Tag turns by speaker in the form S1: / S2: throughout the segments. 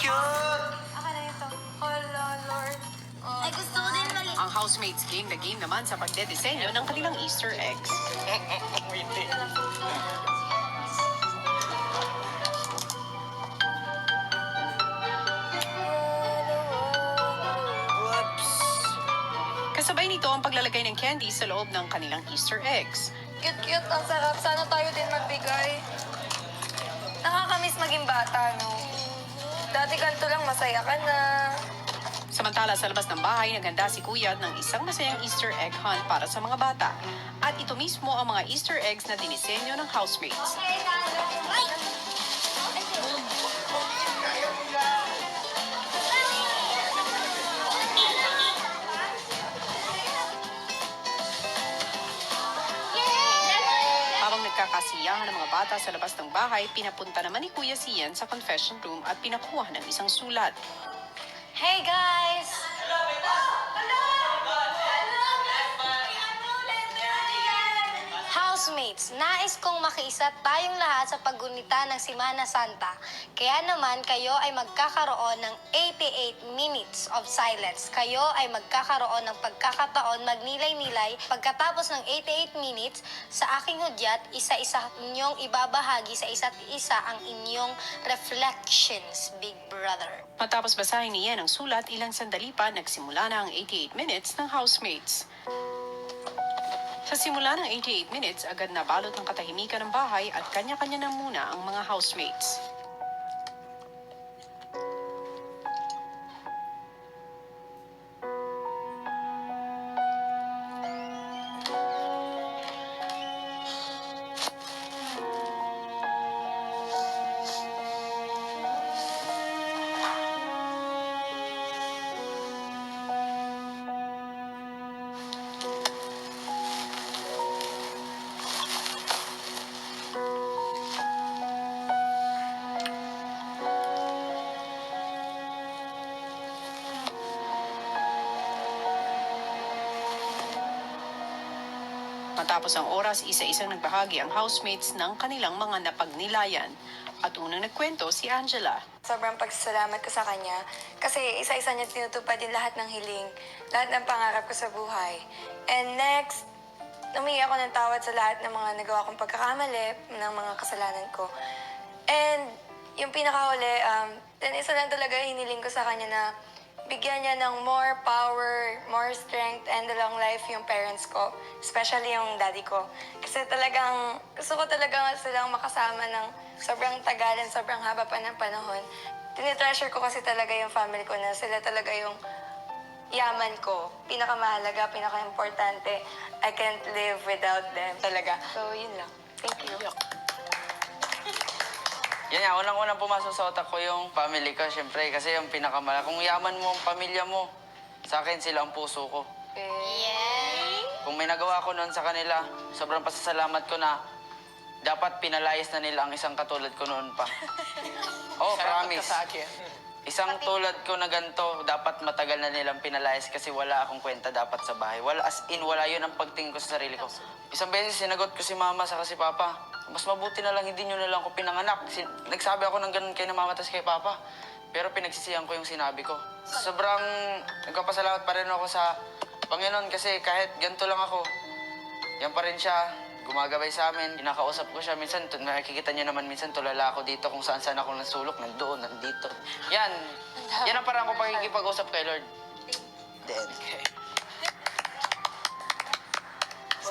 S1: cute!
S2: Aka na ito. Hala, Lord. Oh,
S3: Ay, gusto ko din mali.
S4: Ang housemates game na game naman sa pagdedesenyo ng kanilang Easter eggs.
S1: Wait. Whoops!
S4: Kasabay nito ang paglalagay ng candy sa loob ng kanilang Easter eggs.
S2: Cute-cute. Ang sarap. Sana tayo din magbigay. Nakakamiss maging bata, no? Dati ganito lang, masaya ka na.
S4: Samantala sa labas ng bahay, naghanda si Kuya ng isang masayang Easter egg hunt para sa mga bata. At ito mismo ang mga Easter eggs na dinisenyo ng housemates. Habang nagkakasiyahan ng mga bata sa labas ng bahay, pinapunta naman ni Kuya Sian sa confession room at pinakuha ng isang sulat.
S2: Hey, guys!
S3: Housemates, nais kong makiisa tayong lahat sa paggunita ng Semana Santa. Kaya naman kayo ay magkakaroon ng 88 minutes of silence. Kayo ay magkakaroon ng pagkakataon magnilay-nilay. Pagkatapos ng 88 minutes, sa aking hudyat, isa-isa ninyong ibabahagi sa isa't isa ang inyong reflections, Big Brother.
S4: Matapos basahin ni Ian ang sulat, ilang sandali pa nagsimula na ang 88 minutes ng housemates. Sa simula ng 88 minutes, agad na balot ng katahimikan ng bahay at kanya-kanya na muna ang mga housemates. Matapos ang oras, isa-isang nagbahagi ang housemates ng kanilang mga napagnilayan. At unang nagkwento si Angela.
S2: Sobrang pagsasalamat ko sa kanya kasi isa-isa niya tinutupad din lahat ng hiling, lahat ng pangarap ko sa buhay. And next, humingi ako ng tawad sa lahat ng mga nagawa kong pagkakamali, ng mga kasalanan ko. And yung pinakahuli, then isa lang talaga hiniling ko sa kanya na bigyan niya ng more power, more strength, and a long life yung parents ko. Especially yung daddy ko. Kasi talagang, gusto ko talaga silang makasama ng sobrang tagalan, sobrang haba pa ng panahon. Tinitreasure ko kasi talaga yung family ko na sila talaga yung yaman ko. Pinakamahalaga, pinaka-importante. I can't live without them talaga. So, yun lang. Thank you.
S5: Yan nga, unang-unang pumasok sa otak ko yung family ko, syempre, kasi yung pinakamala. Kung yaman mo ang pamilya mo, sa akin sila ang puso ko.
S3: Yay!
S5: Kung may nagawa ko noon sa kanila, sobrang pasasalamat ko na dapat pinalayas na nila ang isang katulad ko noon pa. Oh, promise.
S1: Sa akin.
S5: Isang tulad ko na ganito, dapat matagal na nilang pinalayas kasi wala akong kwenta dapat sa bahay. Wala, as in, wala yun ang pagtingin ko sa sarili ko. Isang beses, sinagot ko si mama sa si papa. Mas mabuti na lang, hindi nyo na lang ako pinanganak. Nagsabi ako ng ganun kay na mama tas kay papa. Pero pinagsisihan ko yung sinabi ko. Sobrang nagpapasalamat pa rin ako sa Panginoon kasi kahit ganito lang ako, yan pa rin siya. Gumagabay sa amin, kinakausap ko siya. Minsan, nakikita niyo naman, minsan tulala ako dito kung saan-saan ako nagsulok, nandoon, nandito. Yan. Yan ang parang ko pakikipag-usap kay Lord. Then, okay.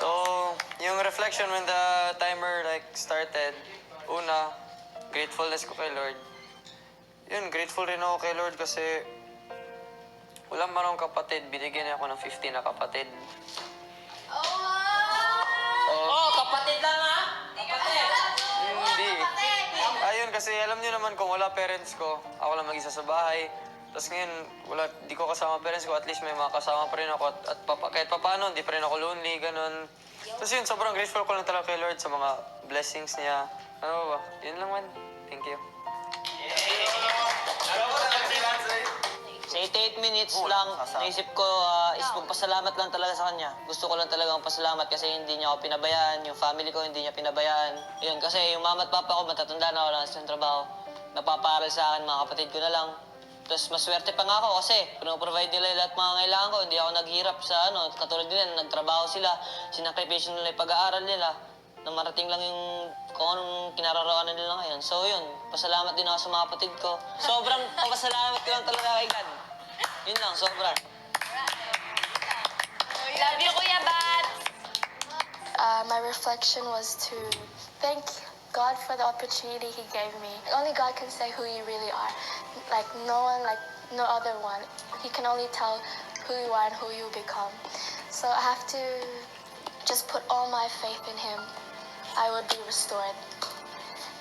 S6: So, yung reflection when the timer started, una, gratefulness ko kay Lord. Yun, grateful rin ako kay Lord kasi wala man akong kapatid, binigyan niya ako ng 15 na kapatid.
S1: Kapatid lang ha?
S6: Hindi. Ayun, kasi alam niyo naman kung wala parents ko, ako lang mag-isa sa bahay. Tapos ngayon, di ko kasama parents ko, at least may mga kasama pa rin ako. At kahit paano, di pa rin ako lonely, ganun. Tapos yun, sobrang grateful ko lang talaga kay Lord sa mga blessings niya. Ano ba? Yun lang man. Thank you.
S7: Sa 88 minutes lang, naisip ko is magpasalamat lang talaga sa kanya. Gusto ko lang talagang pasalamat kasi hindi niya ako pinabayaan, yung family ko hindi niya pinabayaan. Yun, kasi yung mama at papa ko matatanda na, wala na silang trabaho. napaparal sa akin, mga kapatid ko na lang. Tapos maswerte pa nga ako kasi pinoprovide nila yung lahat mga kailangan ko. Hindi ako naghirap sa katulad nila, nagtrabaho sila, sinakripisyo nila yung pag-aaral nila, na marating lang yung kung anong kinararoonan nila ngayon. So yun, pasalamat din ako sa mga kapatid ko. Sobrang pasalamat ko lang talaga kay God. Yun lang, sobrang.
S2: Love you, Kuya Bat!
S8: My reflection was to thank God for the opportunity He gave me. Only God can say who you really are. Like no one, like no other one. He can only tell who you are and who you become. So I have to just put all my faith in Him. I would be restored,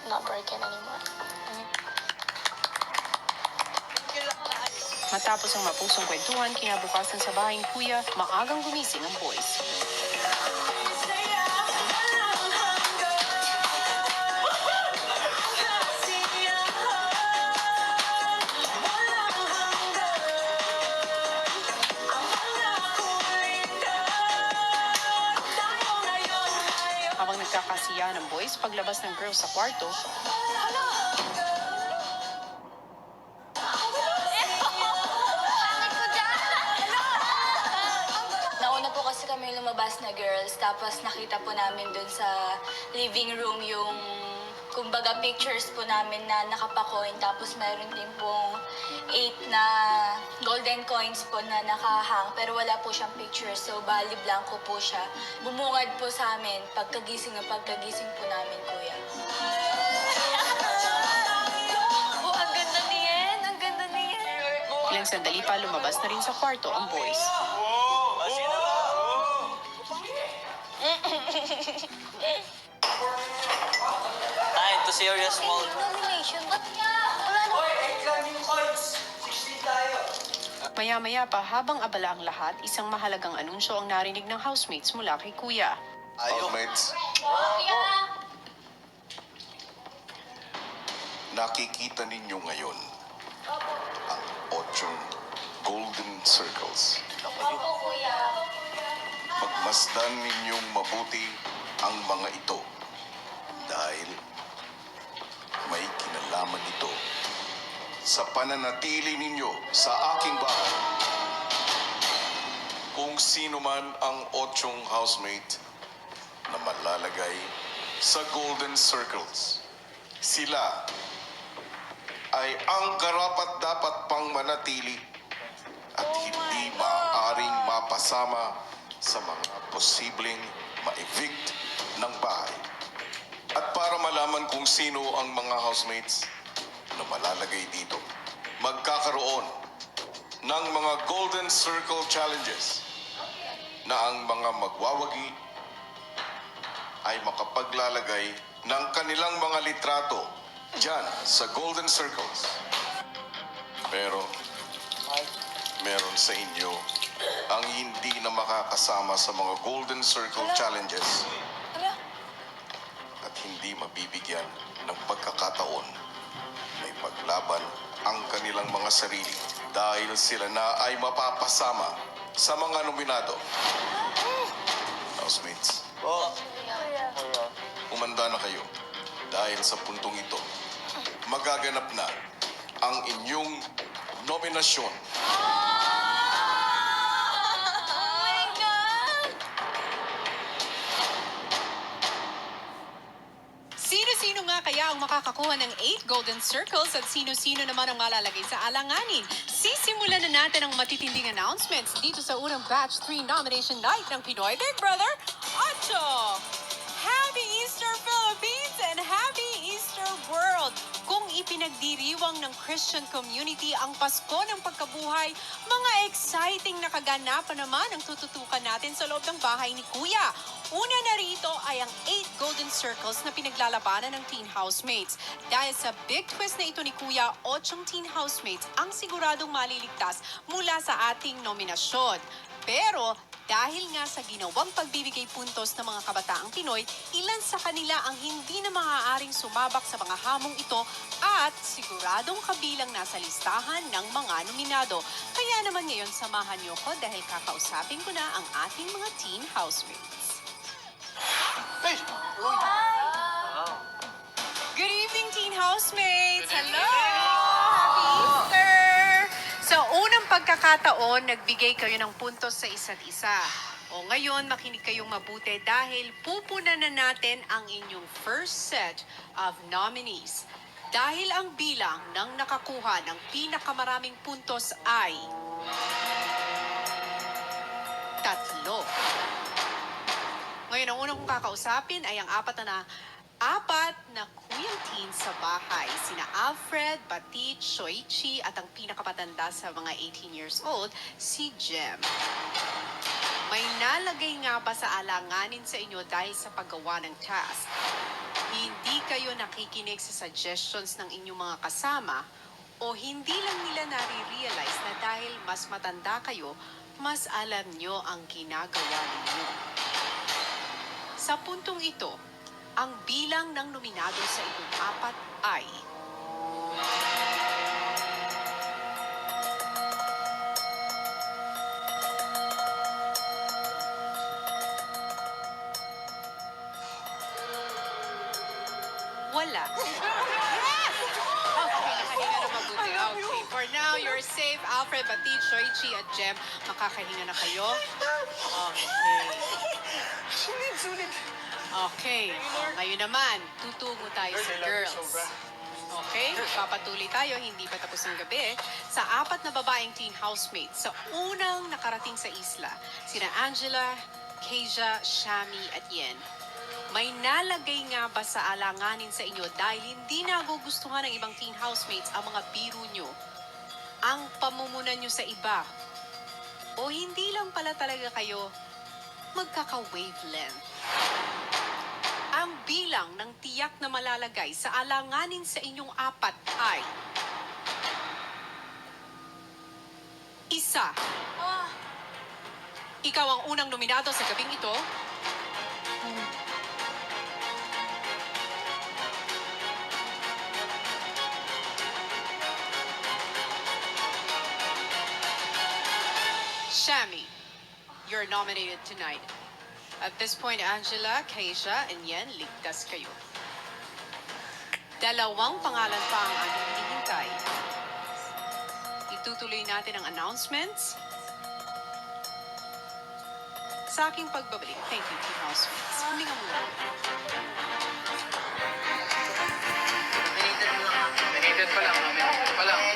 S8: not broken anymore.
S4: Matapos ang mapusong kwentuhan, kinabukasan sa bahay ni Kuya, maagang gumising ang boys. Habang nagkakasiya ng boys, paglabas ng girls sa kwarto,
S9: Nauna po kasi kami lumabas na girls, tapos nakita po namin dun sa living room yung, kumbaga, pictures po namin na nakapakoin, tapos meron din pong 8 na golden coins po na nakahang, pero wala po siyang picture, so bali blanco po siya. Bumungad po sa amin pagkagising po namin, Kuya.
S2: Oh, ang ganda niyan! Ang ganda niyan!
S4: ilang sandali pa lumabas na rin sa kwarto ang boys.
S7: Time to serious mode.
S3: Nomination, ba't nga? Wala na.
S4: Maya-maya pa habang abala ang lahat, isang mahalagang anunsyo ang narinig ng housemates mula kay Kuya.
S10: Housemates,
S3: Kuya!
S10: nakikita ninyo ngayon ang 8 golden circles.
S3: Opo, Kuya.
S10: Pagmasdan ninyong mabuti ang mga ito dahil may kinalaman ito sa pananatili ninyo sa aking bahay. Kung sino man ang 8 housemate na malalagay sa golden circles, sila ay ang karapat-dapat pang manatili at hindi maaaring mapasama sa mga posibleng ma-evict ng bahay. At para malaman kung sino ang mga housemates na malalagay dito, magkakaroon ng mga Golden Circle Challenges na ang mga magwawagi ay makapaglalagay ng kanilang mga litrato dyan sa Golden Circles. Pero meron sa inyo ang hindi na makakasama sa mga Golden Circle Challenges at hindi mabibigyan ng pagkakataon na ipaglaban ang kanilang mga sarili dahil sila na ay mapapasama sa mga nominado. Housemates, umanda na kayo dahil sa puntong ito, magaganap na ang inyong nominasyon.
S4: Sino-sino nga kaya ang makakakuha ng 8 golden circles at sino-sino naman ang malalagay sa alanganin? Sisimulan na natin ang matitinding announcements dito sa unang Batch 3 Nomination Night ng Pinoy Big Brother 8! Happy Easter Philippines and Happy Easter World! Kung ipinagdiriwang ng Christian community ang Pasko ng Pagkabuhay, mga exciting na kaganapan naman ang tututukan natin sa loob ng bahay ni Kuya. Una na rito ay ang 8 golden circles na pinaglalabanan ng teen housemates. Dahil sa big twist na ito ni Kuya, 8 teen housemates ang siguradong maliligtas mula sa ating nominasyon. Pero dahil nga sa ginawang pagbibigay puntos ng mga kabataang Pinoy, ilan sa kanila ang hindi na maaaring sumabak sa mga hamong ito at siguradong kabilang nasa listahan ng mga nominado. Kaya naman ngayon samahan niyo ko dahil kakausapin ko na ang ating mga teen housemates. Good evening, teen housemates! Hello! Happy Easter! Sa unang pagkakataon, nagbigay kayo ng puntos sa isa't isa. O ngayon, makinig kayong mabuti dahil pupunan na natin ang inyong first set of nominees. Dahil ang bilang ng nakakuha ng pinakamaraming puntos ay 3. Ngayon, ang unang kong kakausapin ay ang apat na kuyang teen sa bahay. Sina Alfred, Batit, Shoichi at ang pinakamatanda sa mga 18 years old, si Jem. May nalagay nga ba sa alanganin sa inyo dahil sa paggawa ng task? Hindi kayo nakikinig sa suggestions ng inyong mga kasama o hindi lang nila nare-realize na dahil mas matanda kayo, mas alam nyo ang ginagawa ninyo. Sa puntong ito, ang bilang ng nominado sa itong apat ay wala. Okay, nakahinga na mabuti. Okay, for now, you're safe. Alfred, Batit, Shoichi, at Jem, makakahinga na kayo. Okay.
S1: Sulit.
S4: Okay. Ngayon naman, tutungo tayo sa girls. Okay? Papatuloy tayo, hindi pa tapos ang gabi, sa apat na babaeng teen housemates sa unang nakarating sa isla, sina Angela, Keisha, Shami, at Yen. May nalagay nga ba sa alanganin sa inyo dahil hindi nagugustuhan ng ibang teen housemates ang mga biro nyo, ang pamumunan nyo sa iba, o hindi lang pala talaga kayo magkaka-wavelength? Ang bilang ng tiyak na malalagay sa alanganin sa inyong apat ay 1. Ikaw ang unang nominado sa gabing ito. Shami, you're nominated tonight. At this point, Angela, Keisha, and Yen, ligtas kayo. 2 pangalan pa ang ating hinihintay. Itutuloy natin ang announcements sa aking pagbabalik. Thank you, Team Housemates. Huminga muna.
S1: Minutes pa lang.